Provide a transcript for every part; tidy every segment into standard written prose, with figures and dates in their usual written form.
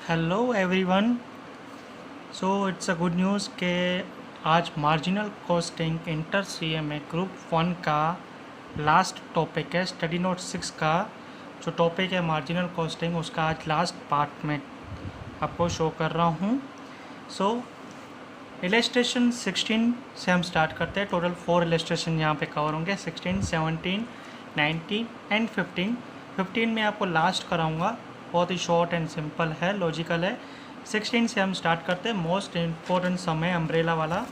Hello everyone. So it's a good news के आज marginal costing inter CMA group 1 का last topic है। Study note 6 का जो टॉपिक है मार्जिनल कॉस्टिंग, उसका आज लास्ट पार्ट में आपको शो कर रहा हूँ। सो इलस्ट्रेशन 16 से हम स्टार्ट करते हैं। टोटल 4 इलस्ट्रेशन यहाँ पे कवर होंगे, 16, 17, 19 एंड 15। 15 में आपको लास्ट कराऊंगा, बहुत ही शॉर्ट एंड सिंपल है, लॉजिकल है। 16 से हम स्टार्ट करते हैं। मोस्ट इम्पोर्टेंट सम है अम्ब्रेला वाला,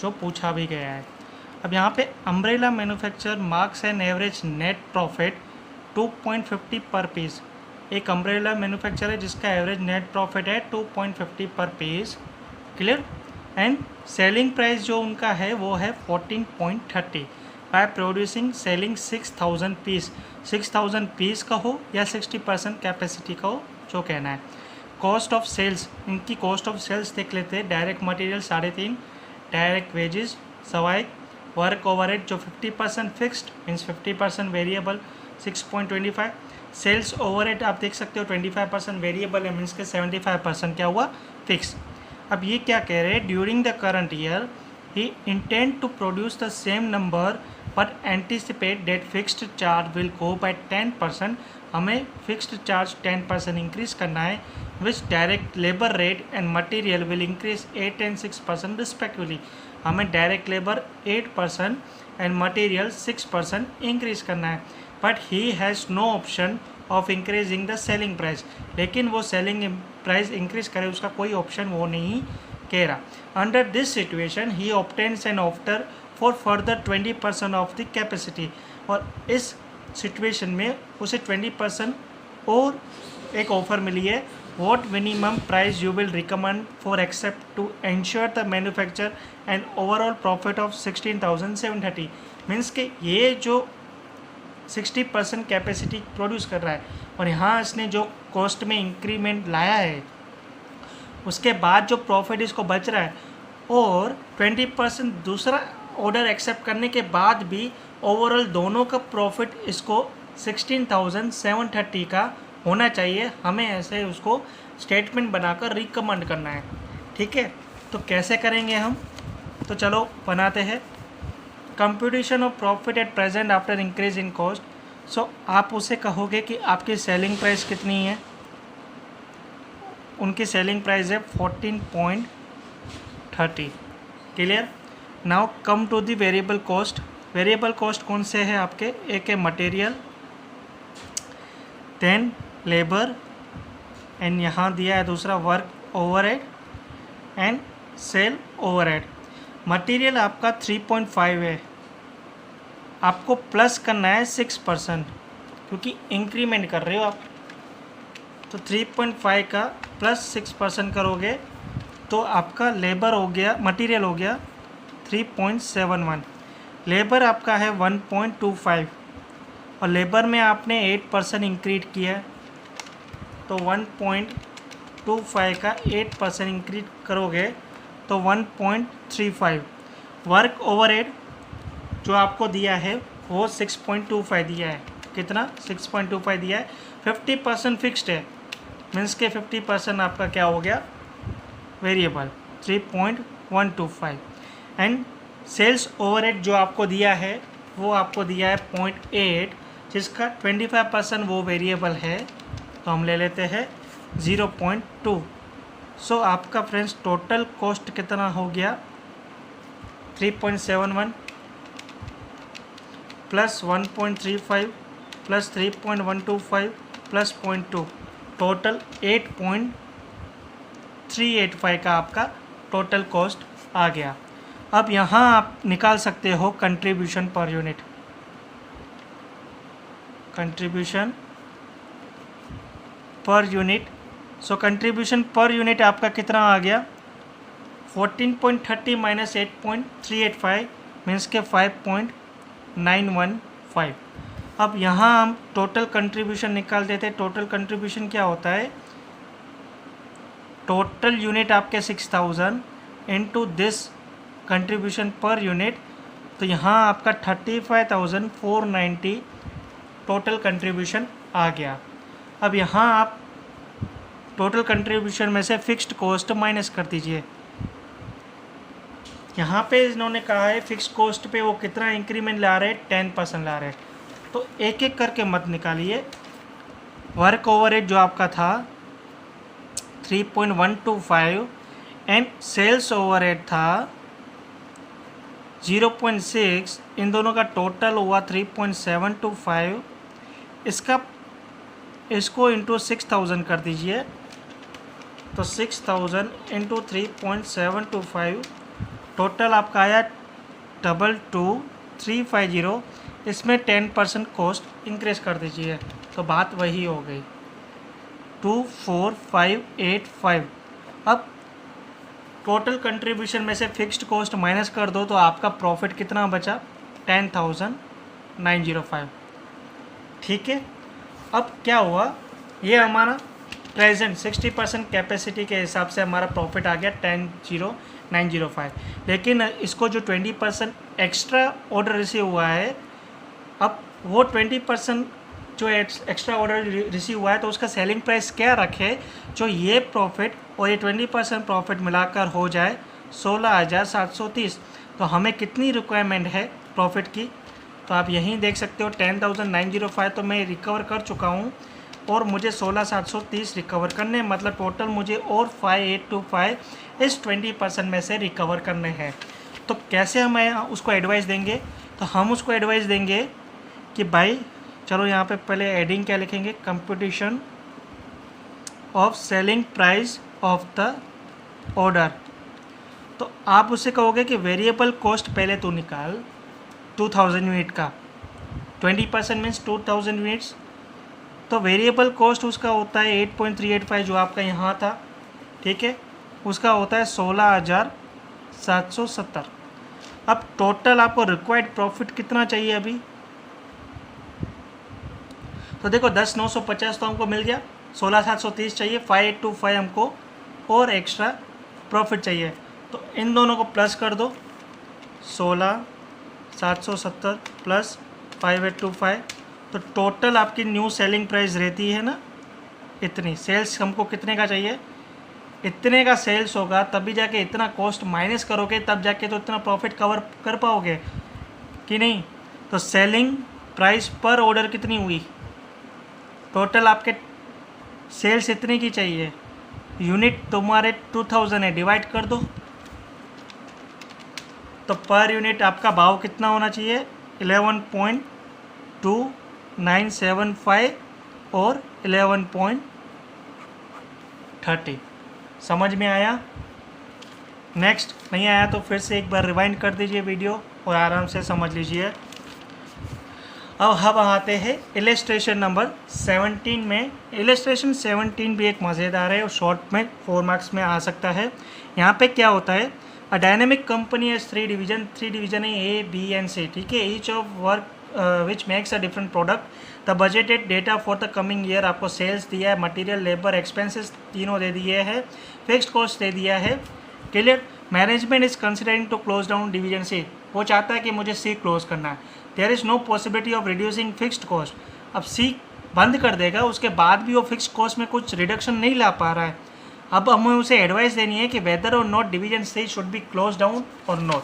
जो पूछा भी गया है। अब यहाँ पे umbrella manufacture marks an average net profit 2.50 पर पीस। एक अम्ब्रेला मैन्युफैक्चर है जिसका एवरेज नेट प्रॉफिट है 2.50 पर piece. Clear. And selling price जो उनका है वो है 14.30 by producing selling 6000 piece. 6000 piece का हो या 60% कैपेसिटी का हो, जो कहना है। कॉस्ट ऑफ सेल्स, इनकी कॉस्ट ऑफ सेल्स देख लेते हैं। Direct material 3.5, direct wages 1.25, work overhead जो 50% fixed means 50% variable 6.25, sales overhead आप देख सकते हो 25% वेरिएबल है मीन्स के 75% क्या हुआ, फिक्स। अब ये क्या कह रहे हैं, during the current year he intend to produce the same number but anticipate that fixed charge will go by 10%। हमें फिक्स्ड चार्ज 10% इंक्रीज करना है, which direct labour rate and material will increase 8 and 6% respectively. हमें direct labour 8% and material 6% increase करना है। But he has no option of increasing the selling price, लेकिन वो selling price increase करे उसका कोई ऑप्शन वो नहीं कह रहा। Under this situation he obtains an offer for further 20% of the capacity. और इस सिचुएशन में उसे 20% और एक ऑफर मिली है। What minimum price you will recommend for accept to ensure the manufacture and overall profit of 16,730। Means के ये जो 60% कैपेसिटी प्रोड्यूस कर रहा है और यहाँ इसने जो कॉस्ट में इंक्रीमेंट लाया है, उसके बाद जो प्रॉफिट इसको बच रहा है और 20% दूसरा ऑर्डर एक्सेप्ट करने के बाद भी ओवरऑल दोनों का प्रॉफिट इसको 16,730 का होना चाहिए। हमें ऐसे उसको स्टेटमेंट बनाकर रिकमेंड करना है। ठीक है, तो कैसे करेंगे हम, तो चलो बनाते हैं। Computation of profit at present after increase in cost. So आप उसे कहोगे कि आपकी सेलिंग प्राइस कितनी है। उनकी सेलिंग प्राइस है 14.30। Clear. Now come to the variable cost. Variable cost कौन से है आपके, एक है मटेरियल, देन लेबर, एंड यहाँ दिया है दूसरा work overhead and sale overhead. Material आपका 3.5 है, आपको प्लस करना है 6% क्योंकि इंक्रीमेंट कर रहे हो आप। तो 3.5 का प्लस 6% करोगे तो आपका लेबर हो गया, मटेरियल हो गया 3.71, लेबर आपका है 1.25 और लेबर में आपने 8% इंक्रीज किया है तो 1.25 का 8% इंक्रीज करोगे तो 1.35। वर्क ओवरहेड जो आपको दिया है वो 6.25 दिया है। कितना, 6.25 दिया है। 50% फिक्स्ड है मीन्स के 50% आपका क्या हो गया, वेरिएबल 3.125। एंड सेल्स ओवरहेड जो आपको दिया है वो आपको दिया है 0.8, जिसका 25% वो वेरिएबल है, तो हम ले लेते हैं 0.2। सो आपका फ्रेंड्स टोटल कॉस्ट कितना हो गया, 3.71 प्लस 1.35 प्लस 3.125 प्लस 0.2, टोटल 8.385 का आपका टोटल कॉस्ट आ गया। अब यहाँ आप निकाल सकते हो contribution per unit. Contribution per unit, so contribution per unit आपका कितना आ गया, 14.30 माइनस 8.385 मीन्स के 5.915। अब यहाँ हम टोटल कंट्रीब्यूशन निकाल देते हैं। टोटल कंट्रीब्यूशन क्या होता है, टोटल यूनिट आपके 6000 into this contribution per unit, तो यहाँ आपका 35,490 टोटल कंट्रीब्यूशन आ गया। अब यहाँ आप टोटल कंट्रीब्यूशन में से फिक्स्ड कॉस्ट माइनस कर दीजिए। यहाँ पे इन्होंने कहा है फिक्स्ड कॉस्ट पे वो कितना इंक्रीमेंट ला रहे हैं, 10% ला रहे हैं। तो एक एक करके मत निकालिए। वर्क ओवरहेड जो आपका था 3.125 एंड सेल्स ओवरहेड था 0.6, इन दोनों का टोटल हुआ 3.725। इसको इंटू 6000 कर दीजिए, तो 6000 इंटू 3.725 टोटल आपका आया 22350। इसमें 10% कॉस्ट इंक्रीज कर दीजिए, तो बात वही हो गई 24585। अब टोटल कंट्रीब्यूशन में से फिक्स्ड कॉस्ट माइनस कर दो तो आपका प्रॉफिट कितना बचा, 10,905। ठीक है, अब क्या हुआ, ये हमारा प्रेजेंट 60% कैपेसिटी के हिसाब से हमारा प्रॉफिट आ गया 10,905। लेकिन इसको जो 20% एक्स्ट्रा ऑर्डर रिसीव हुआ है, अब वो 20% जो एक्स्ट्रा ऑर्डर रिसीव हुआ है तो उसका सेलिंग प्राइस क्या रखे जो ये प्रॉफिट और ये 20% प्रॉफिट मिलाकर हो जाए 16,730। तो हमें कितनी रिक्वायरमेंट है प्रॉफिट की, तो आप यहीं देख सकते हो 10,905 तो मैं रिकवर कर चुका हूँ और मुझे 16,730 रिकवर करने, मतलब टोटल मुझे और 5,825 इस 20% में से रिकवर करने हैं। तो कैसे हम उसको एडवाइस देंगे, तो हम उसको एडवाइस देंगे कि भाई चलो यहाँ पे पहले एडिंग क्या लिखेंगे, competition of selling price of the order. तो आप उससे कहोगे कि वेरिएबल कॉस्ट पहले तू निकाल 2000 यूनिट का, 20% मीन्स 2000 यूनिट्स, तो वेरिएबल कॉस्ट उसका होता है 8.385 जो आपका यहाँ था। ठीक है, उसका होता है 16,770। अब टोटल आपको रिक्वायर्ड प्रॉफिट कितना चाहिए अभी, तो देखो 10,950 तो हमको मिल गया, 16,730 चाहिए, 5,825 हमको और एक्स्ट्रा प्रॉफिट चाहिए। तो इन दोनों को प्लस कर दो, 16,770 प्लस 5,825, तो टोटल आपकी न्यू सेलिंग प्राइस रहती है ना इतनी। सेल्स हमको कितने का चाहिए, इतने का सेल्स होगा तभी जाके इतना कॉस्ट माइनस करोगे तब जाके तो इतना प्रॉफिट कवर कर पाओगे कि नहीं। तो सेलिंग प्राइस पर ऑर्डर कितनी हुई, टोटल आपके सेल्स इतने की चाहिए, यूनिट तुम्हारे 2000 है, डिवाइड कर दो, तो पर यूनिट आपका भाव कितना होना चाहिए, 11.2975 और 11.30। समझ में आया। नेक्स्ट नहीं आया तो फिर से एक बार रिवाइंड कर दीजिए वीडियो और आराम से समझ लीजिए। अब हम आते हैं इलस्ट्रेशन नंबर 17 में। इलस्ट्रेशन 17 भी एक मज़ेदार है और शॉर्ट में 4 मार्क्स में आ सकता है। यहाँ पे क्या होता है, अ डायनेमिक कंपनी है 3 डिवीजन है ए बी एंड सी। ठीक है, each of work which makes a different product. The budgeted data for the coming year आपको सेल्स दिया है, मटेरियल लेबर एक्सपेंसेस तीनों दे दिए हैं, फिक्स्ड कॉस्ट दे दिया है। Clear. Management is considering to close down division C, वो चाहता है कि मुझे सी क्लोज करना है। There is no possibility of reducing fixed cost. अब सी बंद कर देगा, उसके बाद भी वो फिक्स्ड कॉस्ट में कुछ रिडक्शन नहीं ला पा रहा है। अब हमें उसे एडवाइस देनी है कि वेदर और not division C should be close down और नॉट।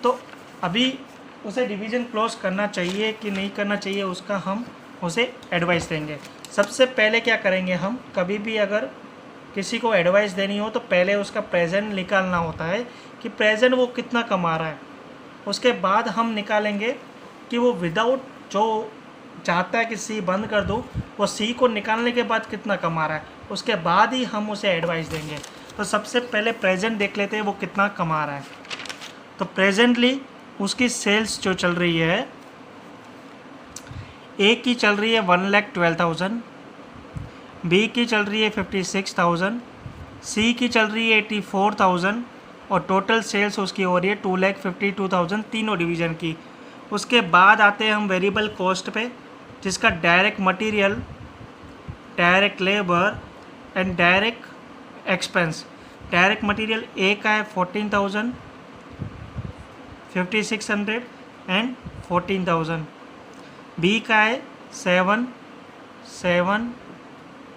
तो अभी उसे डिवीज़न क्लोज करना चाहिए कि नहीं करना चाहिए, उसका हम उसे एडवाइस देंगे। सबसे पहले क्या करेंगे, हम कभी भी अगर किसी को एडवाइस देनी हो तो पहले उसका प्रेजेंट निकालना होता है कि प्रेजेंट वो कितना कमा रहा है। उसके बाद हम निकालेंगे कि वो विदाउट जो चाहता है कि सी बंद कर दो, वो सी को निकालने के बाद कितना कमा रहा है, उसके बाद ही हम उसे एडवाइस देंगे। तो सबसे पहले प्रेजेंट देख लेते हैं वो कितना कमा रहा है। तो प्रेजेंटली उसकी सेल्स जो चल रही है, ए की चल रही है 1,12,000, बी की चल रही है 56,000, सी की चल रही है 84,000 और टोटल सेल्स उसकी हो रही है 2,52,000 तीनों डिवीज़न की। उसके बाद आते हैं हम वेरिएबल कॉस्ट पे, जिसका direct material, direct labour and direct expense. Direct material A का है 14,000, 5,600 एंड 14,000। बी का है 7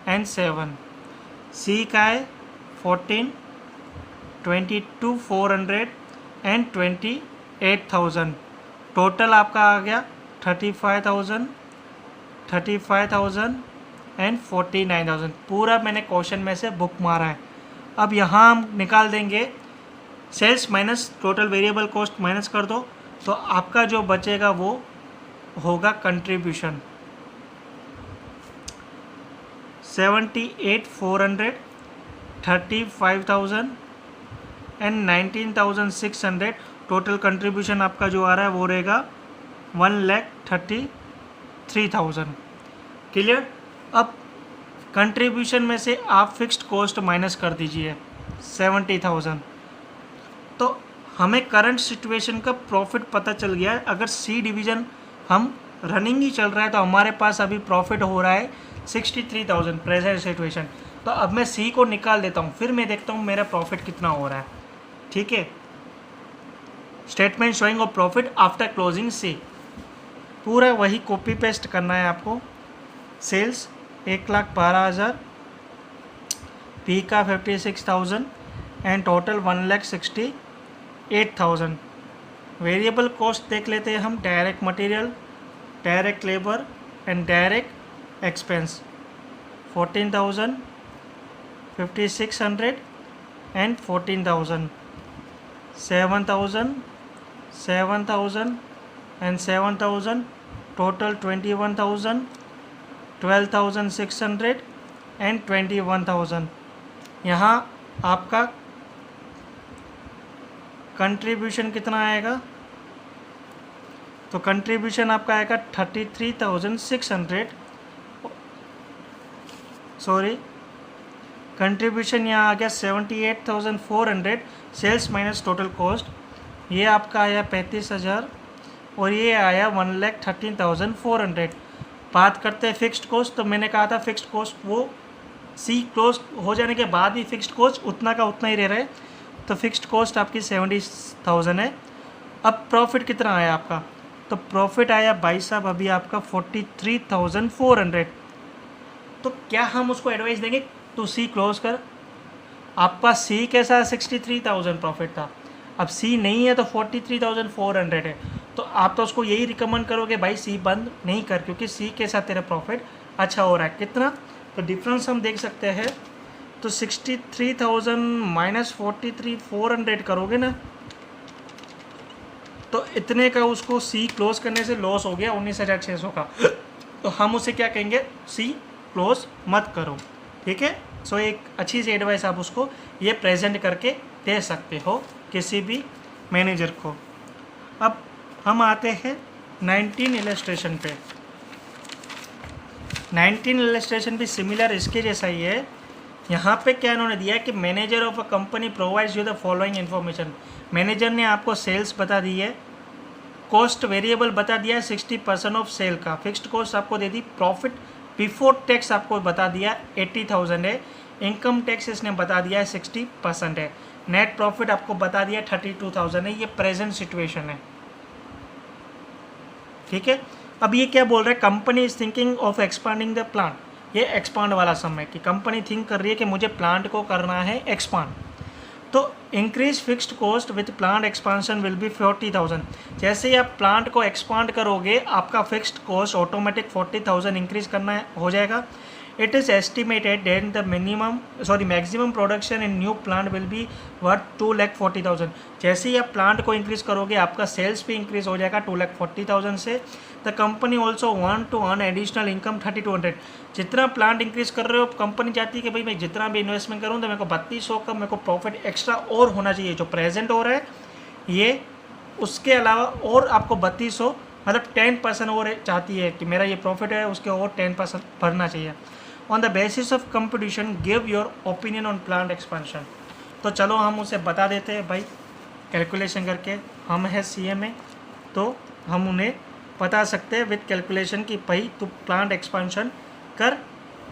एंड 7। सी का है 14, 22,400 एंड 28,000। टोटल आपका आ गया 35,000 एंड 49,000। पूरा मैंने क्वेश्चन में से बुक मारा है। अब यहाँ हम निकाल देंगे sales minus total variable cost minus कर दो, तो आपका जो बचेगा वो होगा कंट्रीब्यूशन 78,400, 35,000 एंड 19,600। टोटल कंट्रीब्यूशन आपका जो आ रहा है वो रहेगा 1,33,000। क्लियर। अब कंट्रीब्यूशन में से आप फिक्स्ड कॉस्ट माइनस कर दीजिए 70,000। तो हमें करंट सिचुएशन का प्रॉफिट पता चल गया है। अगर सी डिवीज़न हम रनिंग ही चल रहा है तो हमारे पास अभी प्रॉफिट हो रहा है 63,000 प्रेजेंट सिचुएशन। तो अब मैं सी को निकाल देता हूँ, फिर मैं देखता हूँ मेरा प्रॉफिट कितना हो रहा है। ठीक है, statement showing of profit after closing C, पूरा वही कॉपी पेस्ट करना है आपको। सेल्स 1,12,000, पी का 56,000 एंड टोटल 1,68,000। वेरिएबल कॉस्ट देख लेते हैं हम। Direct material, direct labour and direct expense 14,000, 5,600 and 14,000, 7,000, 7,000 and 7,000, total 21,000, 12,600 and 21,000। यहाँ आपका कंट्रीब्यूशन कितना आएगा? तो कंट्रीब्यूशन आपका आएगा 33,600, सॉरी कंट्रीब्यूशन यहाँ आ गया 78,400। सेल्स माइनस टोटल कॉस्ट, ये आपका आया 35,000 और ये आया 1,13,400। बात करते हैं फिक्स्ड कॉस्ट, तो मैंने कहा था फिक्स्ड कॉस्ट वो सी क्लोज हो जाने के बाद ही फिक्स्ड कॉस्ट उतना का उतना ही रह रहा है। तो फिक्स्ड कॉस्ट आपकी 70,000 है। अब प्रॉफिट कितना आया आपका? तो प्रॉफिट आया भाई साहब अभी आपका 43,400। तो क्या हम उसको एडवाइस देंगे तो सी क्लोज कर? आपका सी कैसा 63,000 प्रॉफिट था, अब सी नहीं है तो 43,400 है। तो आप तो उसको यही रिकमेंड करोगे भाई सी बंद नहीं कर, क्योंकि सी के साथ तेरा प्रॉफिट अच्छा हो रहा है। कितना? तो डिफरेंस हम देख सकते हैं। तो 63,000 माइनस 43,400 करोगे ना, तो इतने का उसको सी क्लोज करने से लॉस हो गया 19,600 का। तो हम उसे क्या कहेंगे? सी क्लोज मत करो। ठीक है। सो एक अच्छी सी एडवाइस आप उसको ये प्रेजेंट करके दे सकते हो किसी भी मैनेजर को। अब हम आते हैं 19 इलस्ट्रेशन पे। 19 इलस्ट्रेशन भी सिमिलर इसके जैसा ही है। यहाँ पे क्या इन्होंने दिया है कि manager of a company provides you the following information. Manager ने आपको सेल्स बता दी है, कॉस्ट वेरिएबल बता दिया है 60% ऑफ सेल का, फिक्स्ड कॉस्ट आपको दे दी, प्रॉफिट बिफोर टैक्स आपको बता दिया 80,000 है, इनकम टैक्स इसने बता दिया है 60% है, नेट प्रॉफिट आपको बता दिया 32,000 है। ये प्रेजेंट सिचुएशन है। ठीक है। अब ये क्या बोल रहा है? Company is thinking of expanding the plant. ये एक्सपांड वाला समय कि कंपनी थिंक कर रही है कि मुझे प्लांट को करना है एक्सपांड। तो increase fixed cost with plant expansion will be 40,000। जैसे ही आप प्लांट को एक्सपांड करोगे आपका फिक्स्ड कॉस्ट ऑटोमेटिक 40,000 इंक्रीज करना हो जाएगा। It is estimated that the maximum production in new plant will be worth 2,40,000। जैसे ही आप प्लांट को इंक्रीज करोगे आपका सेल्स भी इंक्रीज हो जाएगा 2,40,000 से। The company also want to earn additional income 3,200। जितना प्लांट इंक्रीज कर रहे हो कंपनी चाहती है कि भाई मैं जितना भी इन्वेस्टमेंट करूँ तो मेरे को 3,200 का मेरे को प्रॉफिट एक्स्ट्रा और होना चाहिए। जो प्रेजेंट हो रहा है ये उसके अलावा और आपको 3,200 मतलब 10% और चाहती है कि मेरा ये प्रॉफिट है उसके और 10% भरना चाहिए। On the basis of competition give your opinion on plant expansion. तो चलो हम उसे बता देते हैं भाई कैलकुलेशन करके। हम है CMA तो हम उन्हें बता सकते हैं विद कैलकुलेशन कि भाई तू प्लांट एक्सपेंशन कर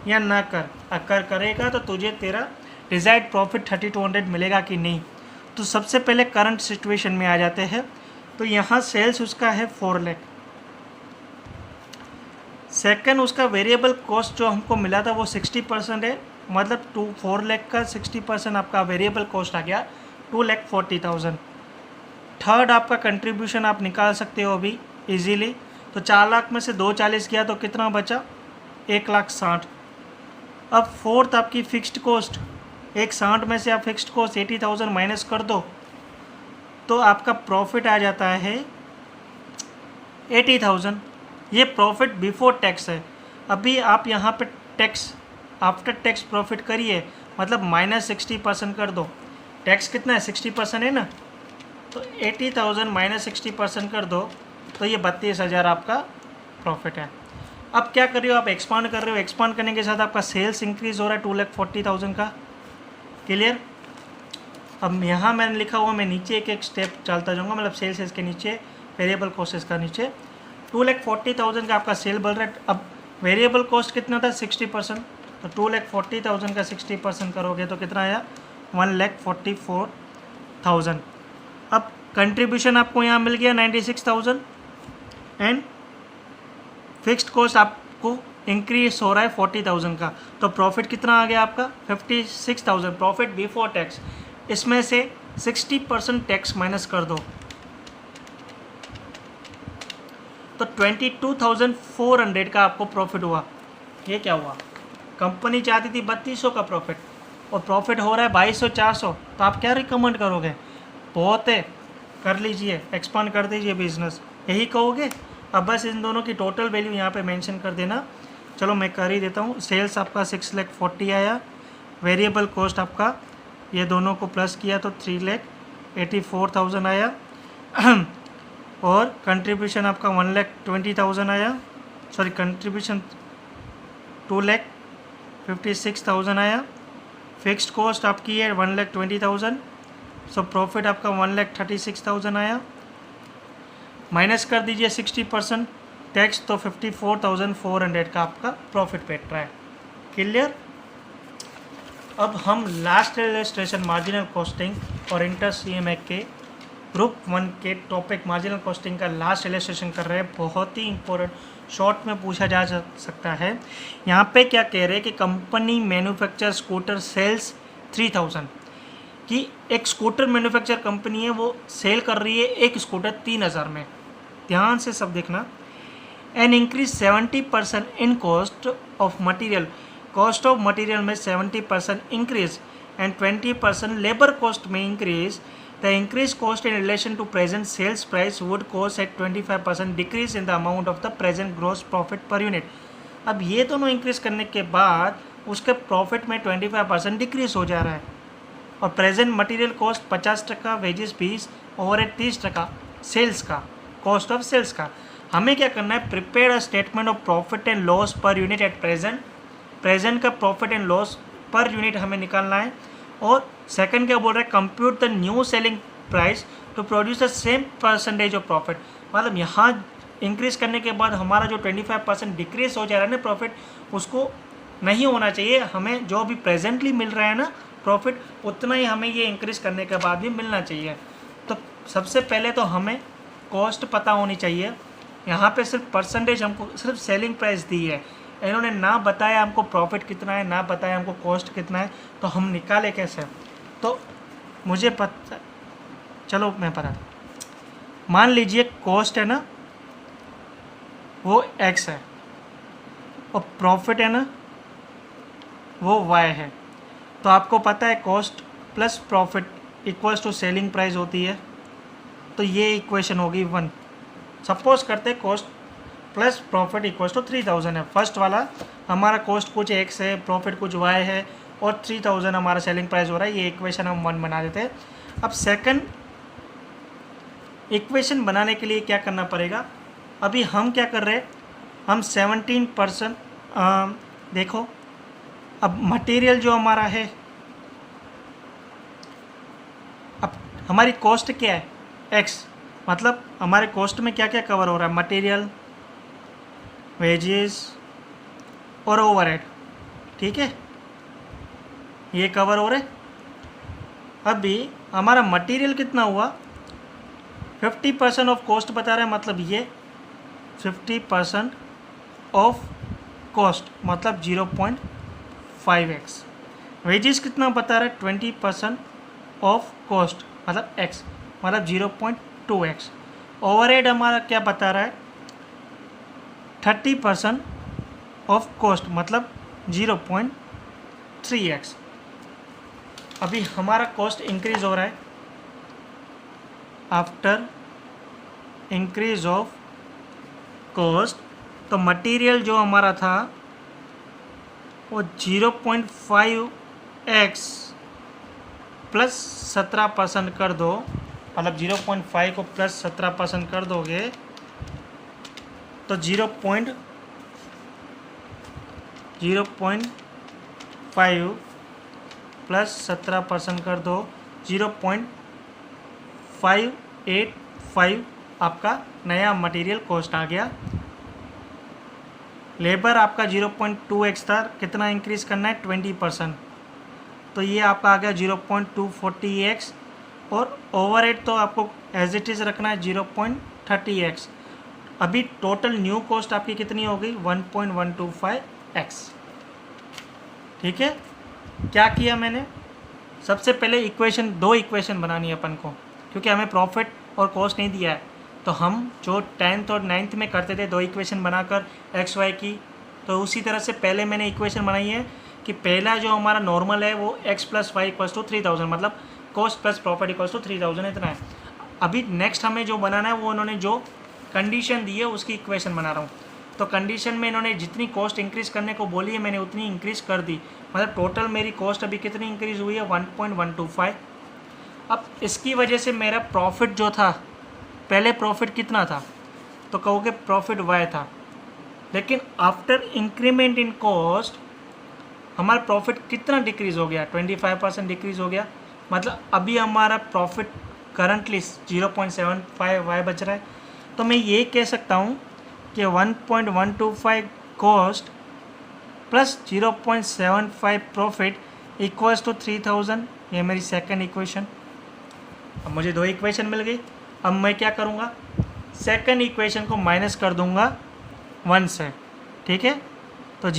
या ना कर। अगर करेगा तो तुझे तेरा डिजायर्ड प्रॉफिट 3,200 मिलेगा कि नहीं। तो सबसे पहले करंट सिचुएशन में आ जाते हैं। तो यहाँ सेल्स उसका है 4 लाख। सेकंड उसका वेरिएबल कॉस्ट जो हमको मिला था वो 60% है मतलब 4 लाख का 60% आपका वेरिएबल कॉस्ट आ गया 2,40,000। थर्ड आपका कंट्रीब्यूशन आप निकाल सकते हो अभी इजीली। तो 4 लाख में से 2,40 गया तो कितना बचा 1,60,000। अब फोर्थ आपकी फिक्स्ड कॉस्ट 1,60,000 में से आप फिक्स्ड कॉस्ट 80,000 माइनस कर दो तो आपका प्रॉफिट आ जाता है 80,000। ये प्रॉफिट बिफोर टैक्स है। अभी आप यहाँ पे टैक्स आफ्टर टैक्स प्रॉफिट करिए, मतलब -60% कर दो। टैक्स कितना है 60% है ना, तो 80,000 माइनस 60% कर दो तो ये 32,000 आपका प्रॉफिट है। अब क्या कर रहे हो आप, एक्सपांड कर रहे हो। एक्सपांड करने के साथ आपका सेल्स इंक्रीज हो रहा है 2,40,000 का। क्लियर। अब यहाँ मैंने लिखा हुआ, मैं नीचे एक एक स्टेप चलता जाऊँगा, मतलब सेल्स इसके नीचे, वेरिएबल कॉस्ट का नीचे। 2,40,000 का आपका सेल बढ़ रहा है। अब वेरिएबल कॉस्ट कितना था 60%, तो 2,40,000 का 60% करोगे तो कितना आया 1,44,000। अब कंट्रीब्यूशन आपको यहाँ मिल गया 96,000 एंड फिक्स्ड कॉस्ट आपको इंक्रीज हो रहा है 40,000 का। तो प्रॉफिट कितना आ गया आपका 56,000 प्रॉफिट बिफोर टैक्स। इसमें से 60% टैक्स माइनस कर दो तो 22,400 का आपको प्रॉफिट हुआ। ये क्या हुआ, कंपनी चाहती थी 3200 का प्रॉफिट और प्रॉफिट हो रहा है 2200-400, तो आप क्या रिकमेंड करोगे, बहुत है कर लीजिए, एक्सपांड कर दीजिए बिजनेस, यही कहोगे। अब बस इन दोनों की टोटल वैल्यू यहाँ पे मेंशन कर देना। चलो मैं कर ही देता हूँ। सेल्स आपका 6,40,000 आया, वेरिएबल कॉस्ट आपका ये दोनों को प्लस किया तो 3,84,000 आया और कंट्रीब्यूशन आपका 1,20,000 आया, सॉरी कंट्रीब्यूशन 2,56,000 आया। फिक्स्ड कॉस्ट आपकी है 1,20,000, सो प्रॉफिट आपका 1,36,000 आया। माइनस कर दीजिए 60% टैक्स तो 54,400 का आपका प्रॉफिट बैठ रहा है। क्लियर। अब हम लास्ट इलस्ट्रेशन मार्जिनल कॉस्टिंग और इंटर CMA के ग्रुप 1 के टॉपिक मार्जिनल कॉस्टिंग का लास्ट इलस्ट्रेशन कर रहे हैं। बहुत ही इंपॉर्टेंट, शॉर्ट में पूछा जा सकता है। यहाँ पे क्या कह रहे हैं कि कंपनी मैन्युफैक्चर स्कूटर सेल्स 3,000 कि एक स्कूटर मैन्युफैक्चर कंपनी है, वो सेल कर रही है एक स्कूटर 3,000 में। ध्यान से सब देखना। An increase 70% in cost of material, cost of material में 70% इंक्रीज एंड 20% लेबर कॉस्ट में increase. The increase cost in relation to present sales price would cause at 25% decrease in the amount of the present gross profit per unit. अब ये दोनों increase करने के बाद उसके profit में 25% डिक्रीज हो जा रहा है और present material cost 50%, wages 20, overhead 30%, sales का कॉस्ट ऑफ सेल्स का। हमें क्या करना है, prepare a statement of profit and loss per unit at present का profit and loss per unit हमें निकालना है। और सेकंड क्या बोल रहा है, compute the new selling price to produce the same percentage of profit. मतलब यहाँ इंक्रीज करने के बाद हमारा जो 25% डिक्रीज हो जा रहा है ना प्रॉफिट, उसको नहीं होना चाहिए। हमें जो अभी प्रेजेंटली मिल रहा है ना प्रॉफिट, उतना ही हमें ये इंक्रीज करने के बाद भी मिलना चाहिए। तो सबसे पहले तो हमें कॉस्ट पता होनी चाहिए। यहाँ पे सिर्फ परसेंटेज, हमको सिर्फ सेलिंग प्राइस दी है, इन्होंने ना बताया हमको प्रॉफिट कितना है, ना बताया हमको कॉस्ट कितना है, तो हम निकाले कैसे। तो मुझे पता, चलो मैं पता, मान लीजिए कॉस्ट है ना वो x है और प्रॉफिट है ना वो y है। तो आपको पता है cost plus profit equals to selling price होती है, तो ये इक्वेशन होगी 1। सपोज करते हैं cost plus profit equals to 3,000 है। फर्स्ट वाला हमारा कॉस्ट कुछ x है, प्रॉफिट कुछ y है और 3,000 हमारा सेलिंग प्राइस हो रहा है। ये इक्वेशन हम 1 बना देते हैं। अब सेकंड इक्वेशन बनाने के लिए क्या करना पड़ेगा, अभी हम क्या कर रहे हैं, हम 17% देखो, अब मटेरियल जो हमारा है, अब हमारी कॉस्ट क्या है x, मतलब हमारे कॉस्ट में क्या क्या कवर हो रहा है, मटेरियल, वेजेस और ओवरहेड, ठीक है, ये कवर हो रहे। अभी हमारा मटेरियल कितना हुआ, 50% ऑफ कॉस्ट बता रहा है, मतलब ये 50% ऑफ कॉस्ट मतलब 0.5x, वेजेस कितना बता रहा है 20% ऑफ कॉस्ट मतलब x मतलब 0.2x। ओवरहेड हमारा क्या बता रहा है 30% ऑफ कॉस्ट मतलब 0.3x। अभी हमारा कॉस्ट इंक्रीज हो रहा है आफ्टर इंक्रीज ऑफ कॉस्ट। तो मटेरियल जो हमारा था वो 0.5x प्लस 17% कर दो मतलब 0.5 को प्लस 17% कर दोगे तो 0.5 प्लस 17% कर दो 0.585 आपका नया मटेरियल कॉस्ट आ गया। लेबर आपका 0.2x था, कितना इंक्रीज़ करना है 20%, तो ये आपका आ गया 0.240x। और ओवरहेड तो आपको एज इट इज़ रखना है 0.30x। अभी टोटल न्यू कॉस्ट आपकी कितनी हो गई 1.125x। ठीक है, क्या किया मैंने, सबसे पहले इक्वेशन, दो इक्वेशन बनानी है अपन को, क्योंकि हमें प्रॉफिट और कॉस्ट नहीं दिया है। तो हम जो 10th और 9th में करते थे दो इक्वेशन बनाकर एक्स वाई की, तो उसी तरह से पहले मैंने इक्वेशन बनाई है कि पहला जो हमारा नॉर्मल है वो x plus Y equals to 3000 मतलब cost plus profit equals to 3000 इतना है। अभी नेक्स्ट हमें जो बनाना है वो उन्होंने जो कंडीशन दी है उसकी इक्वेशन बना रहा हूँ। तो कंडीशन में इन्होंने जितनी कॉस्ट इंक्रीज़ करने को बोली है मैंने उतनी इंक्रीज़ कर दी, मतलब टोटल मेरी कॉस्ट अभी कितनी इंक्रीज़ हुई है 1.125। अब इसकी वजह से मेरा प्रॉफिट जो था, पहले प्रॉफिट कितना था तो कहोगे प्रॉफिट y था, लेकिन आफ्टर इंक्रीमेंट इन कॉस्ट हमारा प्रॉफिट कितना डिक्रीज़ हो गया 25% डिक्रीज़ हो गया। मतलब अभी हमारा प्रॉफिट करंटली 0.75y बच रहा है। तो मैं ये कह सकता हूँ कि 1.125 cost plus 0.75 profit equals to 3000। ये मेरी सेकंड इक्वेशन। अब मुझे दो इक्वेशन मिल गई। अब मैं क्या करूँगा, सेकंड इक्वेशन को माइनस कर दूँगा 1 से। ठीक है, तो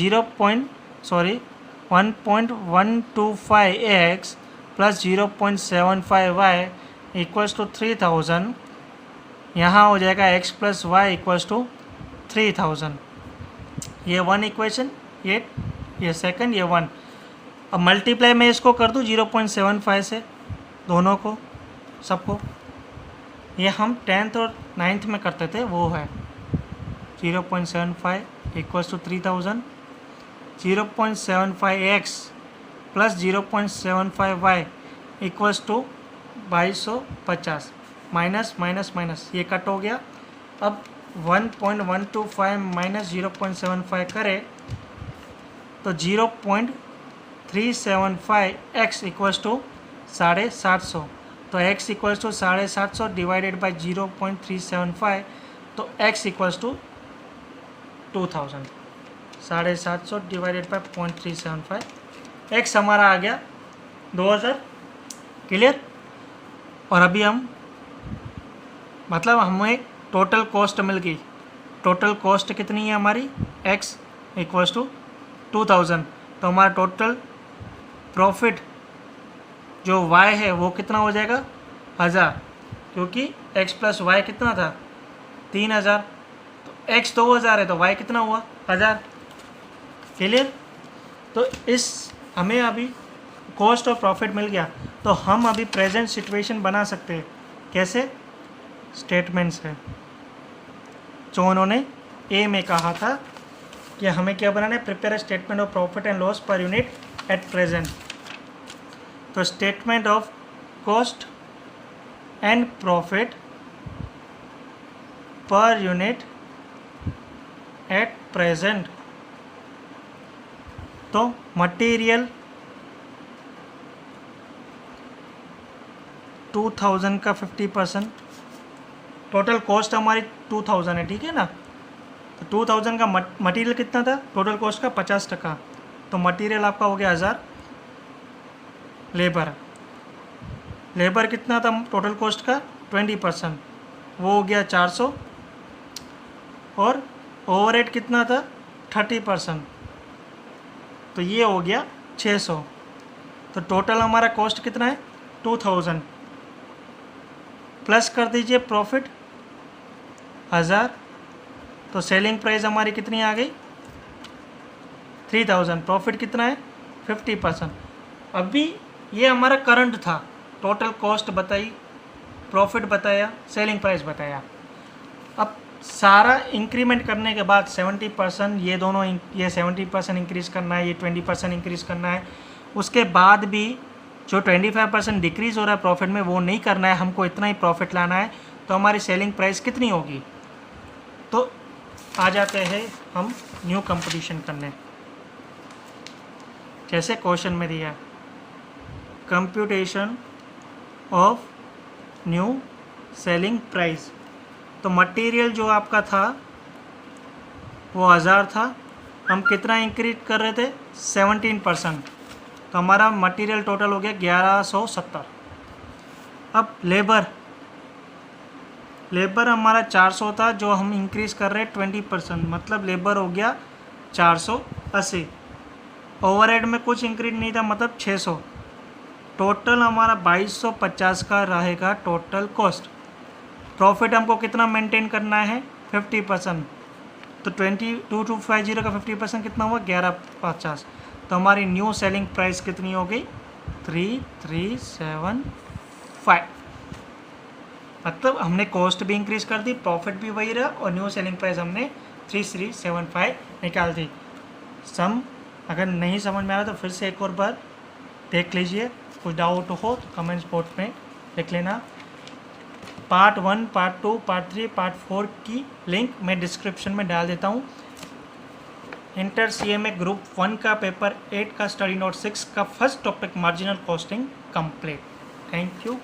1.125x plus 0.75y equals to 3000। यहाँ हो जाएगा x plus Y equals to 3000। ये वन इक्वेशन, ये सेकंड, ये वन। अब मल्टीप्लाई मैं इसको कर दूँ 0.75 से, दोनों को सबको। ये हम 10th और 9th में करते थे, वो है 0.75 equals to 3000। 0.75x plus 0.75y equals to 2250। Minus minus minus ये कट हो गया। अब 1.125 माइनस 0.75 करें तो 0.375x इक्वल्स टू 750। तो x equals to 750 divided by 0.375, तो x equals to 2000। 750 divided by 0.375, x हमारा आ गया 2000। क्लियर। और अभी हम मतलब हमें टोटल कॉस्ट मिल गई। टोटल कॉस्ट कितनी है हमारी x इक्वल्स टू 2000। तो हमारा टोटल प्रॉफिट जो y है वो कितना हो जाएगा 1000, क्योंकि x प्लस वाई कितना था 3000। तो x 2000 है तो y कितना हुआ 1000। क्लियर। तो इस हमें अभी कॉस्ट और प्रॉफिट मिल गया। तो हम अभी प्रेजेंट सिचुएशन बना सकते हैं। कैसे, स्टेटमेंट्स है जो उन्होंने ए में कहा था कि हमें क्या बनाना है, prepare statement of profit and loss per unit at present. तो statement of cost and profit per unit at present. तो मटेरियल 2000 का 50%, टोटल कॉस्ट हमारी 2000 है। ठीक है ना। तो 2000 का मटेरियल कितना था टोटल कॉस्ट का 50%। तो मटेरियल आपका हो गया 1000। लेबर कितना था टोटल कॉस्ट का 20%, वो हो गया 400। और ओवरहेड कितना था 30%, तो ये हो गया 600। तो टोटल हमारा कॉस्ट कितना है 2000, प्लस कर दीजिए प्रॉफिट 1000, तो सेलिंग प्राइस हमारी कितनी आ गई 3000, प्रॉफिट कितना है 50%। अभी ये हमारा करंट था, टोटल कॉस्ट बताई, प्रॉफिट बताया, सेलिंग प्राइस बताया। अब सारा इंक्रीमेंट करने के बाद 70%, ये दोनों ये 70% इंक्रीज़ करना है, ये 20% इंक्रीज़ करना है, उसके बाद भी जो 25% डिक्रीज़ हो रहा है प्रॉफिट में वो नहीं करना है, हमको इतना ही प्रॉफिट लाना है। तो हमारी सेलिंग प्राइस कितनी होगी, तो आ जाते हैं हम न्यू कंपटीशन करने। जैसे क्वेश्चन में दिया computation of new selling price, तो मटेरियल जो आपका था वो 1000 था, हम कितना इंक्रीज कर रहे थे 17%, तो हमारा मटेरियल टोटल हो गया 1170। अब लेबर हमारा 400 था, जो हम इंक्रीज़ कर रहे हैं 20%, मतलब लेबर हो गया 480। ओवरहेड में कुछ इंक्रीज नहीं था, मतलब 600। टोटल हमारा 2250 का रहेगा टोटल कॉस्ट। प्रॉफिट हमको कितना मेंटेन करना है 50%, तो 2250 का 50% कितना हुआ 1150। तो हमारी न्यू सेलिंग प्राइस कितनी हो गई 3375। मतलब हमने कॉस्ट भी इंक्रीज कर दी, प्रॉफिट भी वही रहा और न्यू सेलिंग प्राइस हमने 3375 निकाल दी। सम अगर नहीं समझ में आ रहा तो फिर से एक और बार देख लीजिए, कुछ डाउट हो तो कमेंट्स बॉक्स में लिख लेना। पार्ट 1, पार्ट 2, पार्ट 3, पार्ट 4 की लिंक मैं डिस्क्रिप्शन में डाल देता हूँ। इंटर CMA ग्रुप 1 का पेपर 8 का स्टडी नोट 6 का first topic marginal costing complete. Thank you.